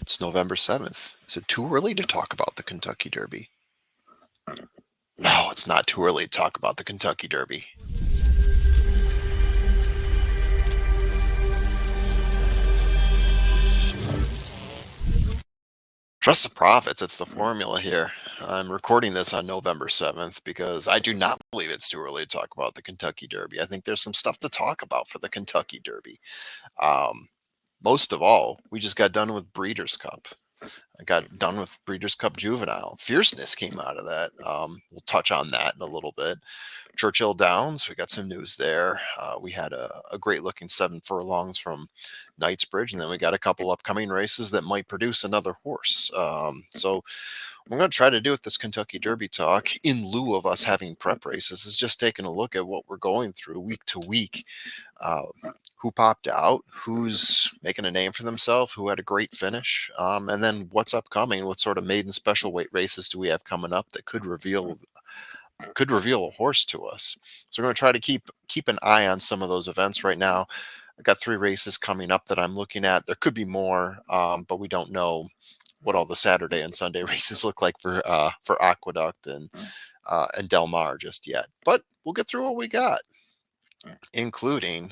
It's November 7th. Is it too early to talk about the Kentucky Derby? No, it's not too early to talk about the Kentucky Derby. Trust the profits. It's the formula here. I'm recording this on November 7th because I do not believe it's too early to talk about the Kentucky Derby. I think there's some stuff to talk about for the Kentucky Derby. Um, Most of all, we just got done with Breeders' Cup. I got done with Breeders' Cup Juvenile. Fierceness came out of that. We'll touch on that in a little bit. Churchill Downs, we got some news there. We had a great looking 7 furlongs from Knightsbridge, and then we got a couple upcoming races that might produce another horse. So I'm going to try to do with this Kentucky Derby talk in lieu of us having prep races is just taking a look at what we're going through week to week. Uh, who popped out, who's making a name for themselves, who had a great finish, and then what's upcoming, what sort of maiden special weight races do we have coming up that could reveal a horse to us. So we're going to try to keep an eye on some of those events right now. I've got 3 races coming up that I'm looking at. There could be more, but we don't know what all the Saturday and Sunday races look like for Aqueduct and Del Mar just yet. But we'll get through what we got, including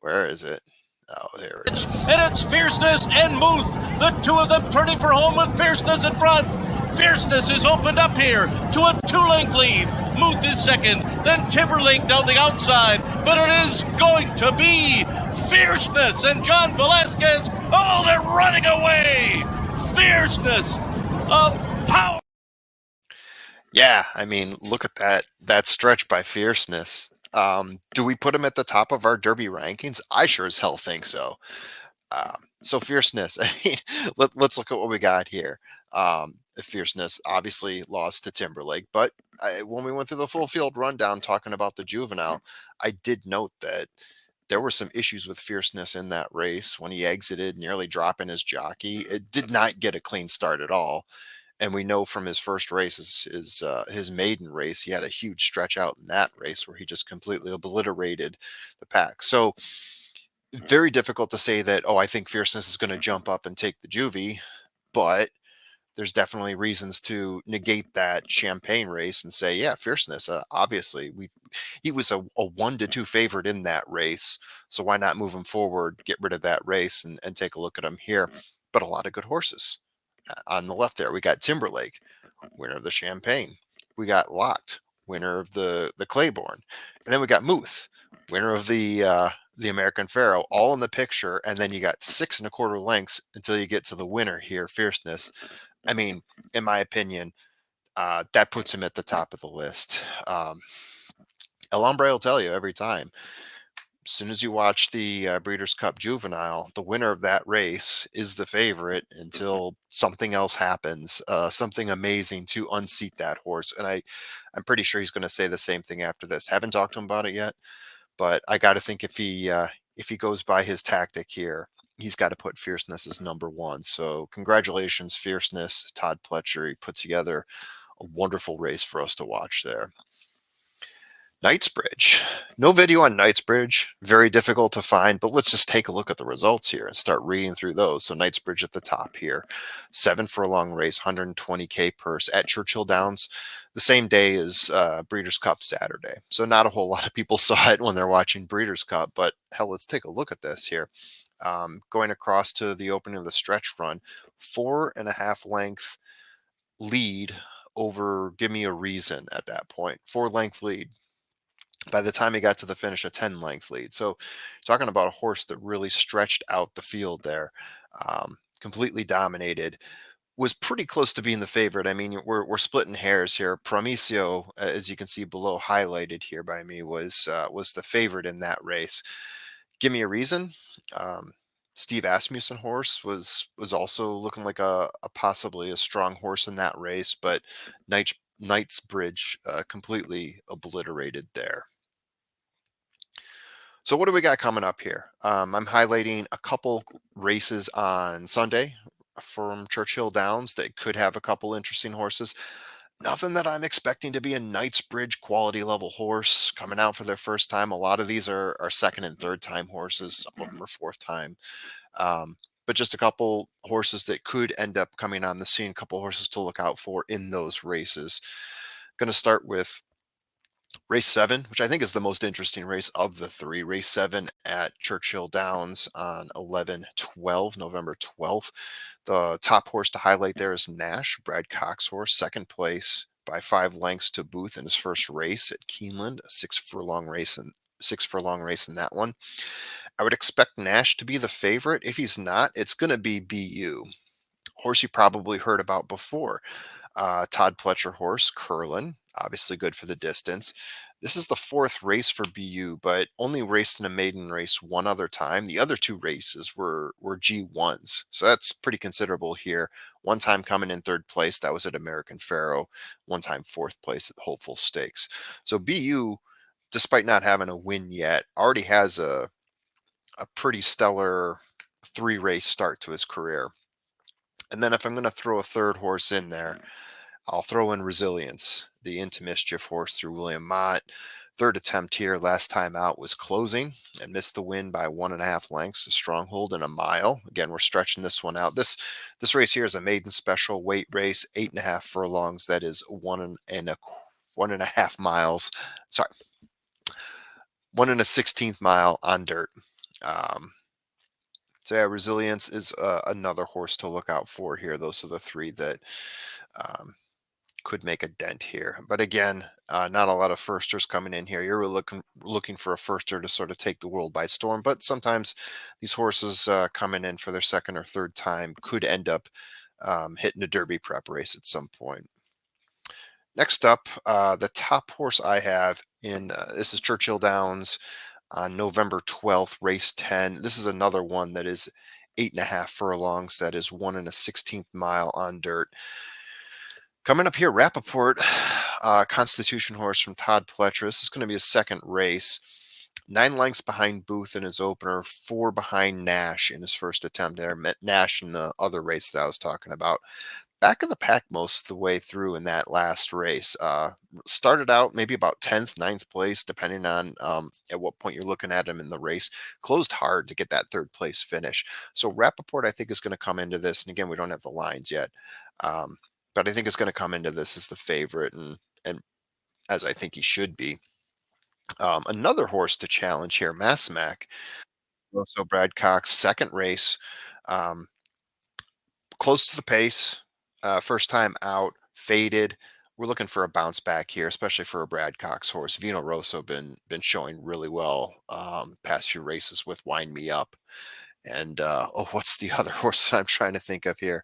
where is it? Oh, there it is. And it's Fierceness and Muth, the two of them turning for home with Fierceness in front. Fierceness is opened up here to a 2-length lead. Muth is second, then Timberlake down the outside, but it is going to be Fierceness and John Velasquez. Oh, they're running away. Fierceness of power. Yeah, I mean, look at that stretch by Fierceness. Do we put him at the top of our Derby rankings? I sure as hell think so. So Fierceness. I mean, let's look at what we got here. Fierceness obviously lost to Timberlake, but when we went through the full field rundown talking about the juvenile, I did note that there were some issues with Fierceness in that race when he exited, nearly dropping his jockey. It did not get a clean start at all. And we know from his first race, his maiden race, he had a huge stretch out in that race where he just completely obliterated the pack. So very difficult to say that, oh, I think Fierceness is going to jump up and take the juvie, but there's definitely reasons to negate that Champagne race and say, yeah, Fierceness. Obviously, he was a 1-2 favorite in that race, so why not move him forward, get rid of that race, and take a look at him here? But a lot of good horses on the left there. We got Timberlake, winner of the Champagne. We got Locked, winner of the Claiborne, and then we got Muth, winner of the American Pharaoh, all in the picture. And then you got 6 1/4 lengths until you get to the winner here, Fierceness. I mean, in my opinion, that puts him at the top of the list. El Hombre will tell you every time. As soon as you watch the Breeders' Cup Juvenile, the winner of that race is the favorite until something else happens, something amazing to unseat that horse. And I'm pretty sure he's going to say the same thing after this. Haven't talked to him about it yet, but I got to think if he goes by his tactic here, he's got to put Fierceness as number one. So congratulations, Fierceness. Todd Pletcher, he put together a wonderful race for us to watch there. Knightsbridge. No video on Knightsbridge. Very difficult to find, but let's just take a look at the results here and start reading through those. So Knightsbridge at the top here. 7 furlong race, 120K purse at Churchill Downs the same day as Breeders' Cup Saturday. So not a whole lot of people saw it when they're watching Breeders' Cup, but hell, let's take a look at this here. Going across to the opening of the stretch run, 4.5 length lead over Give Me a Reason at that point. 4 length lead. By the time he got to the finish, a 10 length lead. So talking about a horse that really stretched out the field there, completely dominated, was pretty close to being the favorite. I mean, we're splitting hairs here. Promisio, as you can see below, highlighted here by me, was the favorite in that race. Give Me a Reason. Steve Asmussen horse was also looking like a possibly a strong horse in that race, but Knightsbridge completely obliterated there. So what do we got coming up here? I'm highlighting a couple races on Sunday from Churchill Downs that could have a couple interesting horses. Nothing that I'm expecting to be a Knightsbridge quality level horse coming out for their first time. A lot of these are second and third time horses. Some of them are fourth time. Um, but just a couple horses that could end up coming on the scene, a couple horses to look out for in those races. Going to start with race 7, which I think is the most interesting race of the three. Race 7 at Churchill Downs on 11/12, November 12th. The top horse to highlight there is Nash, Brad Cox horse, second place by 5 lengths to Booth in his first race at Keeneland, a 6 furlong race in that one. I would expect Nash to be the favorite. If he's not, it's going to be BU. Horse you probably heard about before. Todd Pletcher horse, Curlin, obviously good for the distance. This is the fourth race for BU, but only raced in a maiden race one other time. The other two races were G1s, so that's pretty considerable here. One time coming in third place, that was at American Pharoah. One time fourth place at the Hopeful Stakes. So BU, despite not having a win yet, already has a pretty stellar 3 race start to his career. And then if I'm going to throw a third horse in there, I'll throw in Resilience, the Into Mischief horse through William Mott. Third attempt here, last time out was closing and missed the win by 1.5 lengths to Stronghold in a mile. Again, we're stretching this one out. This race here is a maiden special weight race, 8.5 furlongs. That is 1.5 miles. Sorry, 1 1/16 mile on dirt. Um, so yeah, Resilience is another horse to look out for here. Those are the three that um, could make a dent here. But again, not a lot of firsters coming in here. You're really looking for a firster to sort of take the world by storm. But sometimes these horses coming in for their second or third time could end up hitting a Derby prep race at some point. Next up, the top horse I have in this is Churchill Downs on November 12th, race 10. This is another one that is 8.5 furlongs. That is 1 1/16 mile on dirt. Coming up here, Rappaport, Constitution horse from Todd Pletcher. This is going to be his second race. 9 lengths behind Booth in his opener, 4 behind Nash in his first attempt there. Met Nash in the other race that I was talking about. Back of the pack most of the way through in that last race. Started out maybe about 10th, ninth place, depending on at what point you're looking at him in the race. Closed hard to get that third place finish. So Rappaport, I think, is going to come into this. And again, we don't have the lines yet. But I think is going to come into this as the favorite, and as I think he should be. Another horse to challenge here, Massmac. Also, Brad Cox, second race, um, close to the pace, first time out, faded. We're looking for a bounce back here, especially for a Brad Cox horse. Vino Rosso been showing really well past few races with Wind Me Up, and what's the other horse that I'm trying to think of here?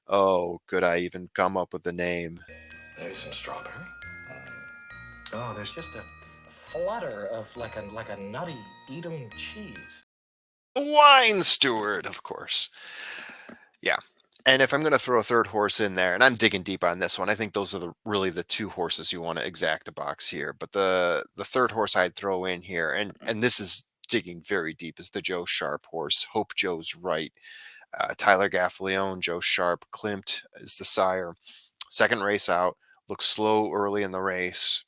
Oh, could I even come up with the name? There's some strawberry. Oh, there's just a flutter of like a nutty Edam cheese. Wine Steward, of course. Yeah. And if I'm going to throw a third horse in there, and I'm digging deep on this one, I think those are really the two horses you want to exact a box here. But the third horse I'd throw in here, and this is digging very deep, is the Joe Sharp horse. Hope Joe's right. Tyler Gaffalione, Joe Sharp, Klimt is the sire. Second race out, looks slow early in the race.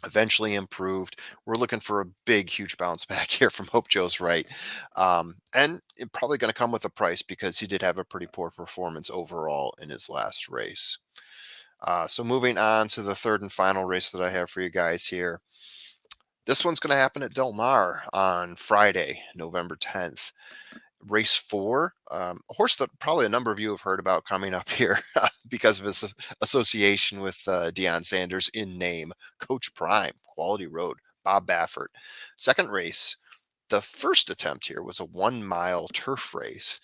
Eventually improved. We're looking for a big, huge bounce back here from Hope Joe's right. And it probably going to come with a price because he did have a pretty poor performance overall in his last race. So moving on to the third and final race that I have for you guys here. This one's going to happen at Del Mar on Friday, November 10th. Race 4, a horse that probably a number of you have heard about coming up here because of his association with Deion Sanders in name. Coach Prime, Quality Road, Bob Baffert. Second race, the first attempt here was a 1 mile turf race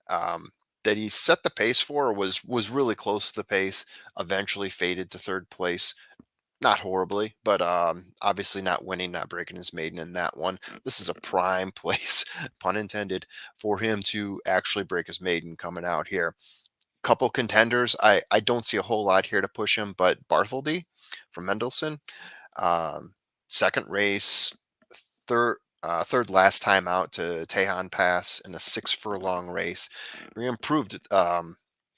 that he set the pace for, was really close to the pace, eventually faded to third place. Not horribly, but obviously not winning, not breaking his maiden in that one. This is a prime place, pun intended, for him to actually break his maiden coming out here. Couple contenders. I don't see a whole lot here to push him, but Bartholdi from Mendelssohn, second race, third last time out to Tejon Pass in a 6 furlong race.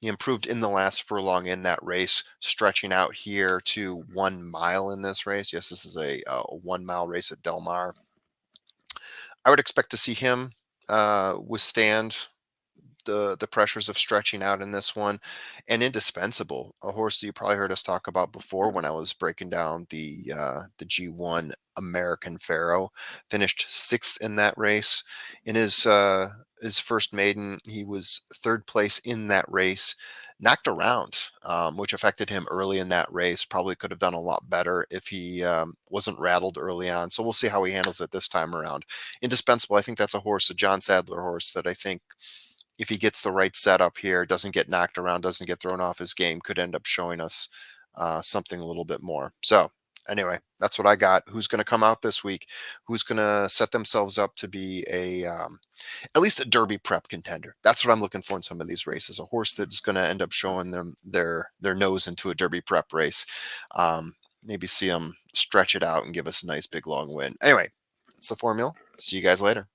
He improved in the last furlong in that race, stretching out here to 1 mile in this race. Yes, this is a 1 mile race at Del Mar. I would expect to see him withstand the pressures of stretching out in this one, and indispensable. A horse that you probably heard us talk about before when I was breaking down the G1 American Pharaoh. Finished sixth in that race. In his first maiden, he was third place in that race. Knocked around, which affected him early in that race. Probably could have done a lot better if he wasn't rattled early on. So we'll see how he handles it this time around. Indispensable. I think that's a horse, a John Sadler horse, that I think if he gets the right setup here, doesn't get knocked around, doesn't get thrown off his game, could end up showing us something a little bit more. So anyway, that's what I got. Who's going to come out this week? Who's going to set themselves up to be a at least a Derby prep contender? That's what I'm looking for in some of these races. A horse that's going to end up showing them their nose into a Derby prep race. Maybe see them stretch it out and give us a nice big long win. Anyway, that's the formula. See you guys later.